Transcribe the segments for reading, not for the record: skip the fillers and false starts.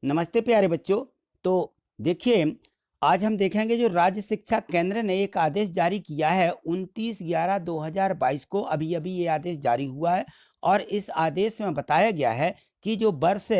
नमस्ते प्यारे बच्चों। तो देखिए, आज हम देखेंगे जो राज्य शिक्षा केंद्र ने एक आदेश जारी किया है 29/11/2022 को। अभी-अभी ये आदेश जारी हुआ है और इस आदेश में बताया गया है कि जो वर्ष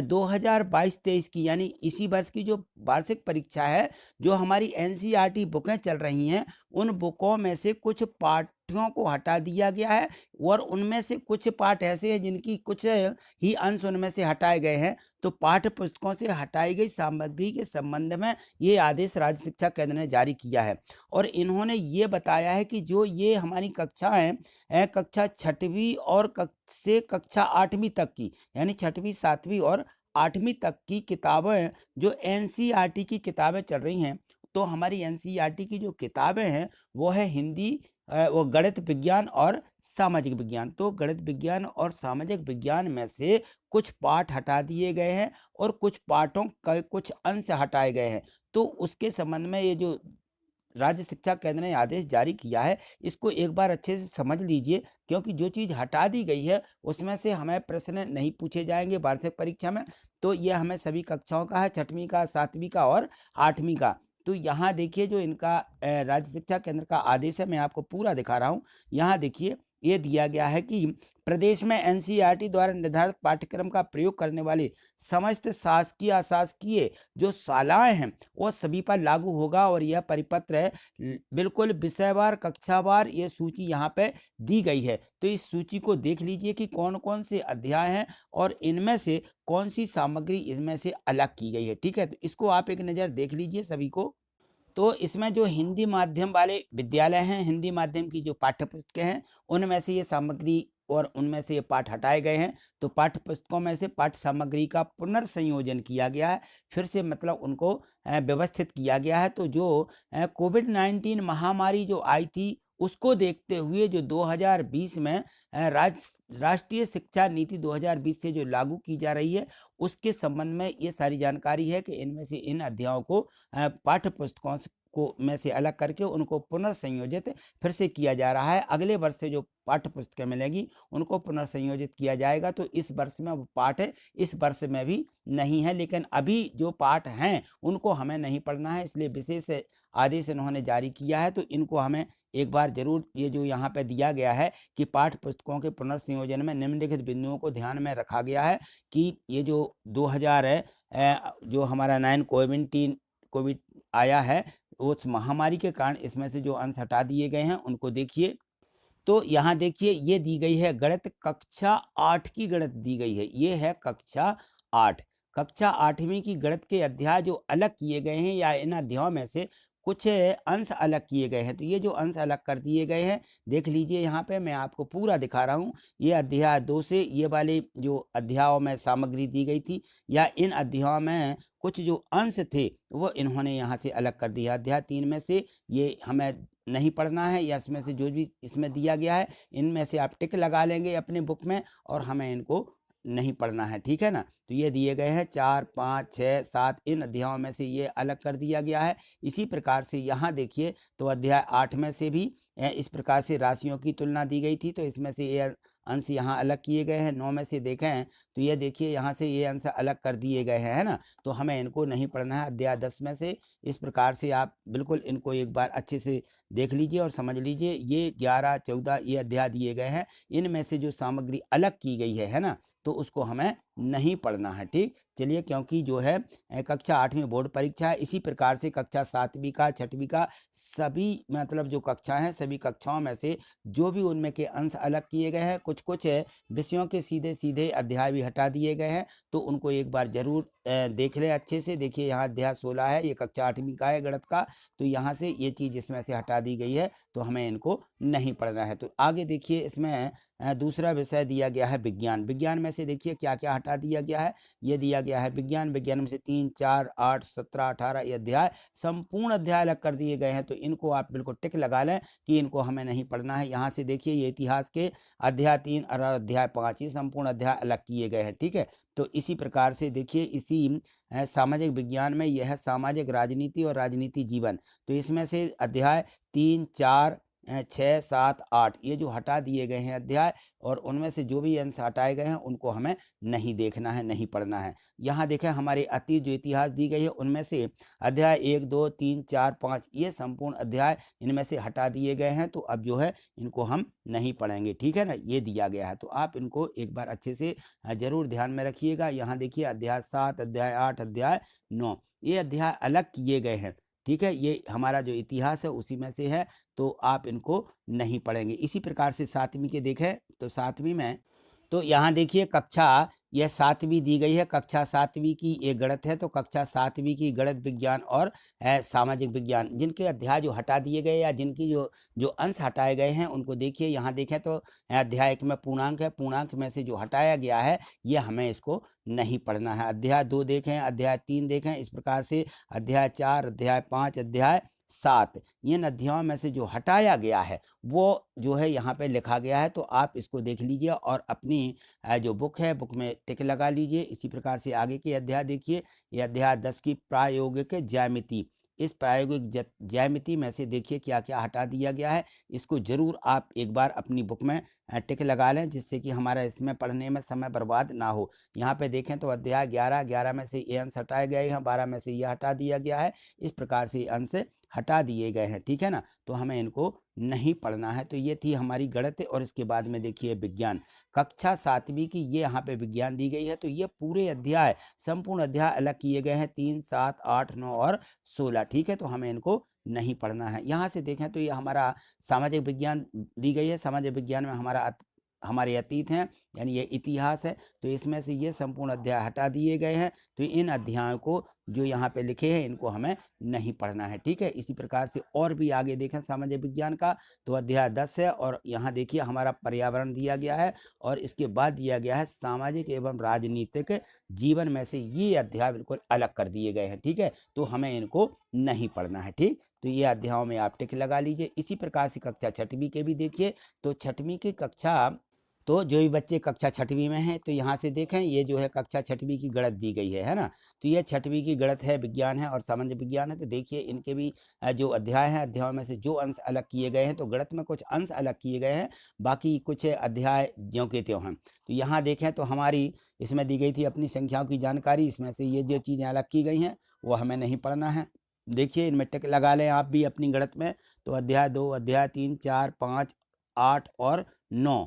2022-23 की यानी इसी वर्ष की जो वार्षिक परीक्षा है, जो हमारी एनसीईआरटी बुकें चल रही हैं, उन बुकों में से कुछ पाठ्यों को हटा दिया गया है और उनमें से कुछ पाठ ऐसे हैं जिनकी कुछ ही अंश उनमें से हटाए गए हैं। तो पाठ्य पुस्तकों से हटाई गई सामग्री के संबंध में ये आदेश राज्य शिक्षा केंद्र ने जारी किया है और इन्होंने ये बताया है कि जो ये हमारी कक्षाएं कक्षा छठवीं और से कक्षा आठवीं तक की यानी छठवीं सातवीं और आठवीं तक की किताबें जो एनसीईआरटी की किताबें चल रही हैं, तो हमारी एनसीईआरटी की जो किताबें हैं वो है हिंदी, वो गणित विज्ञान और सामाजिक विज्ञान। तो गणित विज्ञान और सामाजिक विज्ञान में से कुछ पाठ हटा दिए गए हैं और कुछ पाठों का कुछ अंश हटाए गए हैं। तो उसके संबंध में ये जो राज्य शिक्षा केंद्र ने आदेश जारी किया है, इसको एक बार अच्छे से समझ लीजिए, क्योंकि जो चीज़ हटा दी गई है उसमें से हमें प्रश्न नहीं पूछे जाएंगे वार्षिक परीक्षा में। तो ये हमें सभी कक्षाओं का है, छठवीं का, सातवीं का और आठवीं का। तो यहाँ देखिए जो इनका राज्य शिक्षा केंद्र का आदेश है, मैं आपको पूरा दिखा रहा हूँ। यहाँ देखिए ये दिया गया है कि प्रदेश में एनसीईआरटी द्वारा निर्धारित पाठ्यक्रम का प्रयोग करने वाले समस्त शासकीय अशासकीय जो शालाएं हैं वो सभी पर लागू होगा और यह परिपत्र है बिल्कुल विषयवार कक्षावार ये सूची यहाँ पे दी गई है। तो इस सूची को देख लीजिए कि कौन कौन से अध्याय हैं और इनमें से कौन सी सामग्री इसमें से अलग की गई है। ठीक है, तो इसको आप एक नज़र देख लीजिए सभी को। तो इसमें जो हिंदी माध्यम वाले विद्यालय हैं, हिंदी माध्यम की जो पाठ्य पुस्तकें हैं, उनमें से ये सामग्री और उनमें से ये पाठ हटाए गए हैं। तो पाठ्य पुस्तकों में से पाठ्य सामग्री का पुनर्संयोजन किया गया है, फिर से मतलब उनको व्यवस्थित किया गया है। तो जो कोविड-19 महामारी जो आई थी, उसको देखते हुए जो 2020 में राष्ट्रीय शिक्षा नीति 2020 से जो लागू की जा रही है, उसके संबंध में ये सारी जानकारी है कि इनमें से इन अध्यायों को पाठ्य पुस्तकों को में से अलग करके उनको पुनर्संयोजित फिर से किया जा रहा है। अगले वर्ष से जो पाठ्य पुस्तकें मिलेंगी उनको पुनर्संयोजित किया जाएगा। तो इस वर्ष में वो पाठ है, इस वर्ष में भी नहीं है, लेकिन अभी जो पाठ हैं उनको हमें नहीं पढ़ना है, इसलिए विशेष आदेश इन्होंने जारी किया है। तो इनको हमें एक बार जरूर, ये जो यहाँ पे दिया गया है कि पाठ्य पुस्तकों के पुनर्संयोजन में निम्नलिखित बिंदुओं को ध्यान में रखा गया है कि ये जो 2000 है जो हमारा 9 कोविड आया है, उस महामारी के कारण इसमें से जो अंश हटा दिए गए हैं उनको देखिए। तो यहाँ देखिए ये दी गई है गणित कक्षा 8 की गणित दी गई है, ये है कक्षा 8। कक्षा 8वीं की गणित के अध्याय जो अलग किए गए हैं या इन अध्यायों में से कुछ अंश अलग किए गए हैं। तो ये जो अंश अलग कर दिए गए हैं, देख लीजिए यहाँ पे मैं आपको पूरा दिखा रहा हूँ। ये अध्याय 2 से ये वाले जो अध्यायों में सामग्री दी गई थी या इन अध्यायों में कुछ जो अंश थे वो इन्होंने यहाँ से अलग कर दिया। अध्याय 3 में से ये हमें नहीं पढ़ना है या इसमें से जो भी इसमें दिया गया है इनमें से आप टिक लगा लेंगे अपने बुक में और हमें इनको नहीं पढ़ना है। ठीक है ना। तो ये दिए गए हैं 4, 5, 6, 7 इन अध्यायों में से ये अलग कर दिया गया है। इसी प्रकार से यहाँ देखिए तो अध्याय 8 में से भी इस प्रकार से राशियों की तुलना दी गई थी, तो इसमें से ये अंश यहाँ अलग किए गए हैं। 9 में से देखें तो ये देखिए यहाँ से ये अंश अलग कर दिए गए हैं, है ना। तो हमें इनको नहीं पढ़ना है। अध्याय 10 में से इस प्रकार से आप बिल्कुल इनको एक बार अच्छे से देख लीजिए और समझ लीजिए। ये 11, 14 ये अध्याय दिए गए हैं, इनमें से जो सामग्री अलग की गई है ना, तो उसको हमें नहीं पढ़ना है। ठीक, चलिए, क्योंकि जो है कक्षा 8वीं बोर्ड परीक्षा है, इसी प्रकार से कक्षा 7वीं का, 6वीं का सभी मतलब जो कक्षा हैं सभी कक्षाओं में से जो भी उनमें के अंश अलग किए गए हैं, कुछ कुछ विषयों के सीधे सीधे अध्याय भी हटा दिए गए हैं। तो उनको एक बार जरूर देख लें अच्छे से। देखिए यहाँ अध्याय 16 है, ये कक्षा 8वीं का है गणित का। तो यहाँ से ये चीज़ इसमें से हटा दी गई है, तो हमें इनको नहीं पढ़ना है। तो आगे देखिए इसमें दूसरा विषय दिया गया है विज्ञान। विज्ञान में से देखिए क्या क्या हटा दिया गया है। ये दिया गया है विज्ञान, विज्ञान में से 3, 4, 8, 17, 18 ये अध्याय संपूर्ण अध्याय अलग कर दिए गए हैं। तो इनको आप बिल्कुल टिक लगा लें कि इनको हमें नहीं पढ़ना है। यहाँ से देखिए ये इतिहास के अध्याय 3 और अध्याय 5 ये संपूर्ण अध्याय अलग किए गए हैं। ठीक है, तो इसी प्रकार से देखिए इसी सामाजिक विज्ञान में यह है सामाजिक राजनीति और राजनीति जीवन। तो इसमें से अध्याय 3, 4 6, 7, 8 ये जो हटा दिए गए हैं अध्याय और उनमें से जो भी अंश हटाए गए हैं उनको हमें नहीं देखना है, नहीं पढ़ना है। यहाँ देखें हमारे अतीत जो इतिहास दी गई है उनमें से अध्याय 1, 2, 3, 4, 5 ये संपूर्ण अध्याय इनमें से हटा दिए गए हैं, तो अब जो है इनको हम नहीं पढ़ेंगे, ठीक है ना, ये दिया गया है। तो आप इनको एक बार अच्छे से जरूर ध्यान में रखिएगा। यहाँ देखिए अध्याय 7, अध्याय 8, अध्याय 9 ये अध्याय अलग किए गए हैं, ठीक है, ये हमारा जो इतिहास है उसी में से है, तो आप इनको नहीं पढ़ेंगे। इसी प्रकार से 7वीं के देखें तो 7वीं में तो यहाँ देखिए कक्षा यह 7वीं दी गई है, कक्षा 7वीं की ये गणित है, तो कक्षा 7वीं की गणित विज्ञान और सामाजिक विज्ञान जिनके अध्याय जो हटा दिए गए या जिनकी जो जो अंश हटाए गए हैं उनको देखिए। यहाँ देखें तो अध्याय 1 में पूर्णांक है, पूर्णांक में से जो हटाया गया है ये हमें इसको नहीं पढ़ना है। अध्याय 2 देखें, अध्याय 3 देखें, इस प्रकार से अध्याय 4, अध्याय 5, अध्याय 7 इन अध्यायों में से जो हटाया गया है वो जो है यहाँ पे लिखा गया है, तो आप इसको देख लीजिए और अपनी जो बुक है बुक में टिक लगा लीजिए। इसी प्रकार से आगे के अध्याय देखिए, ये अध्याय 10 की प्रायोगिक ज्यामिति, इस प्रायोगिक ज्यामिति में से देखिए क्या क्या हटा दिया गया है, इसको जरूर आप एक बार अपनी बुक में टिक लगा लें जिससे कि हमारा इसमें पढ़ने में समय बर्बाद ना हो। यहाँ पे देखें तो अध्याय 11 में से ये अंश हटाए गए हैं, 12 में से ये हटा दिया गया है, इस प्रकार से अंश हटा दिए गए हैं, ठीक है ना, तो हमें इनको नहीं पढ़ना है। तो ये थी हमारी गणित और इसके बाद में देखिए विज्ञान, कक्षा 7वीं की ये यहाँ पे विज्ञान दी गई है, तो ये पूरे अध्याय संपूर्ण अध्याय अलग किए गए हैं 3, 7, 8, 9 और 16, ठीक है, तो हमें इनको नहीं पढ़ना है। यहाँ से देखें तो ये हमारा सामाजिक विज्ञान दी गई है, सामाजिक विज्ञान में हमारे अतीत हैं यानी ये इतिहास है, तो इसमें से ये संपूर्ण अध्याय हटा दिए गए हैं, तो इन अध्यायों को जो यहाँ पे लिखे हैं इनको हमें नहीं पढ़ना है, ठीक है। इसी प्रकार से और भी आगे देखें सामाजिक विज्ञान का तो अध्याय 10 है और यहाँ देखिए हमारा पर्यावरण दिया गया है और इसके बाद दिया गया है सामाजिक एवं राजनीतिक जीवन में से ये अध्याय बिल्कुल अलग कर दिए गए हैं, ठीक है, तो हमें इनको नहीं पढ़ना है, ठीक। तो ये अध्यायों में आप टिक लगा लीजिए। इसी प्रकार से कक्षा 6वीं के भी देखिए, तो 6वीं की कक्षा तो जो भी बच्चे कक्षा 6वीं में हैं तो यहाँ से देखें ये जो है कक्षा 6वीं की गणित दी गई है ना, तो ये 6वीं की गणित है, विज्ञान है और सामाजिक विज्ञान है। तो देखिए इनके भी जो अध्याय हैं अध्यायों में से जो अंश अलग किए गए हैं, तो गणित में कुछ अंश अलग किए गए हैं, बाकी कुछ अध्याय ज्यों के त्यों हैं। तो यहाँ देखें तो हमारी इसमें दी गई थी अपनी संख्याओं की जानकारी, इसमें से ये जो चीज़ें अलग की गई हैं वो हमें नहीं पढ़ना है। देखिए इनमें टिक लगा लें आप भी अपनी गणित में, तो अध्याय 2, अध्याय 3, 4, 5, 8 और 9,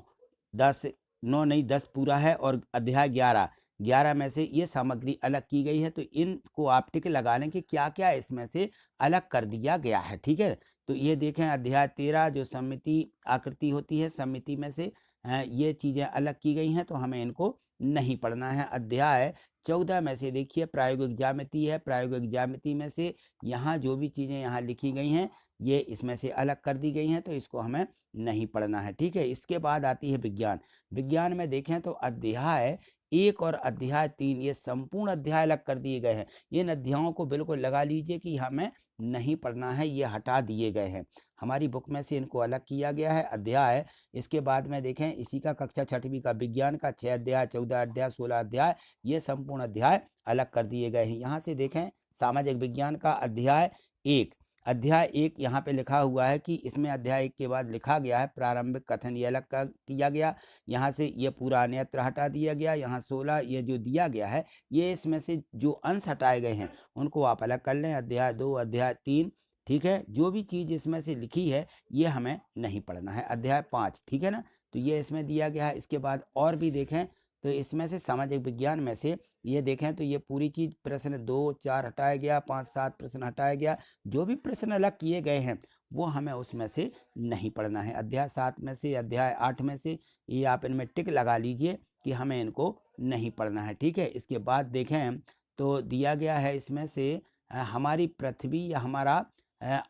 10 9 नहीं 10 पूरा है और अध्याय 11 में से ये सामग्री अलग की गई है, तो इनको आप टिक लगा लें कि क्या क्या इसमें से अलग कर दिया गया है, ठीक है। तो ये देखें अध्याय 13 जो सममिति आकृति होती है, सममिति में से ये चीज़ें अलग की गई हैं, तो हमें इनको नहीं पढ़ना है। अध्याय 14 में से देखिए प्रायोगिक ज्यामिति है, प्रायोगिक ज्यामिति में से यहाँ जो भी चीज़ें यहाँ लिखी गई हैं ये इसमें से अलग कर दी गई हैं, तो इसको हमें नहीं पढ़ना है, ठीक है। इसके बाद आती है विज्ञान, विज्ञान में देखें तो अध्याय 1 और अध्याय 3 ये संपूर्ण अध्याय अलग कर दिए गए हैं। इन अध्यायों को बिल्कुल लगा लीजिए कि हमें नहीं पढ़ना है, ये हटा दिए गए हैं, हमारी बुक में से इनको अलग किया गया है अध्याय। इसके बाद में देखें इसी का कक्षा 6वीं का विज्ञान का 6 अध्याय, 14 अध्याय, 16 अध्याय ये संपूर्ण अध्याय अलग कर दिए गए हैं। यहाँ से देखें सामाजिक विज्ञान का अध्याय 1 यहाँ पे लिखा हुआ है कि इसमें अध्याय 1 के बाद लिखा गया है प्रारंभिक कथन, ये अलग किया गया, यहाँ से ये पूरा अन्यत्र हटा दिया गया, यहाँ 16 ये जो दिया गया है ये इसमें से जो अंश हटाए गए हैं उनको आप अलग कर लें, अध्याय 2, अध्याय 3, ठीक है। जो भी चीज़ इसमें से लिखी है ये हमें नहीं पढ़ना है। अध्याय 5, ठीक है ना, तो ये इसमें दिया गया है। इसके बाद और भी देखें तो इसमें से सामाजिक विज्ञान में से ये देखें तो ये पूरी चीज़ प्रश्न 2, 4 हटाया गया, 5, 7 प्रश्न हटाया गया, जो भी प्रश्न अलग किए गए हैं वो हमें उसमें से नहीं पढ़ना है। अध्याय 7 में से, अध्याय 8 में से ये आप इनमें टिक लगा लीजिए कि हमें इनको नहीं पढ़ना है, ठीक है। इसके बाद देखें तो दिया गया है इसमें से हमारी पृथ्वी या हमारा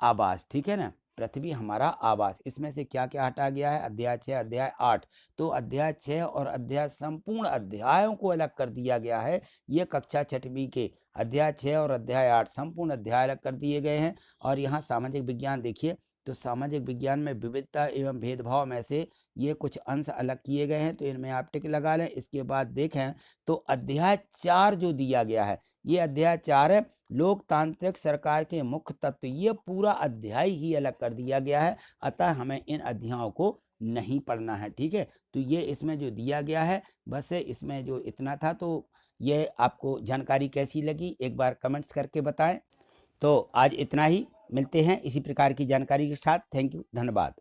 आवास, ठीक है ना, पृथ्वी हमारा आवास, इसमें से क्या क्या हटा गया है, अध्याय 6, अध्याय 8, तो अध्याय 6 और अध्याय संपूर्ण अध्यायों को अलग कर दिया गया है। ये कक्षा 6वीं के अध्याय 6 और अध्याय 8 संपूर्ण अध्याय अलग कर दिए गए हैं। और यहाँ सामाजिक विज्ञान देखिए तो सामाजिक विज्ञान में विविधता एवं भेदभाव में से ये कुछ अंश अलग किए गए हैं, तो इनमें आप टिक लगा लें। इसके बाद देखें तो अध्याय 4 जो दिया गया है ये अध्याय 4 है लोकतांत्रिक सरकार के मुख्य तत्व, ये पूरा अध्याय ही अलग कर दिया गया है। अतः हमें इन अध्यायों को नहीं पढ़ना है, ठीक है। तो ये इसमें जो दिया गया है, बस इसमें जो इतना था। तो ये आपको जानकारी कैसी लगी एक बार कमेंट्स करके बताएं। तो आज इतना ही, मिलते हैं इसी प्रकार की जानकारी के साथ। थैंक यू, धन्यवाद।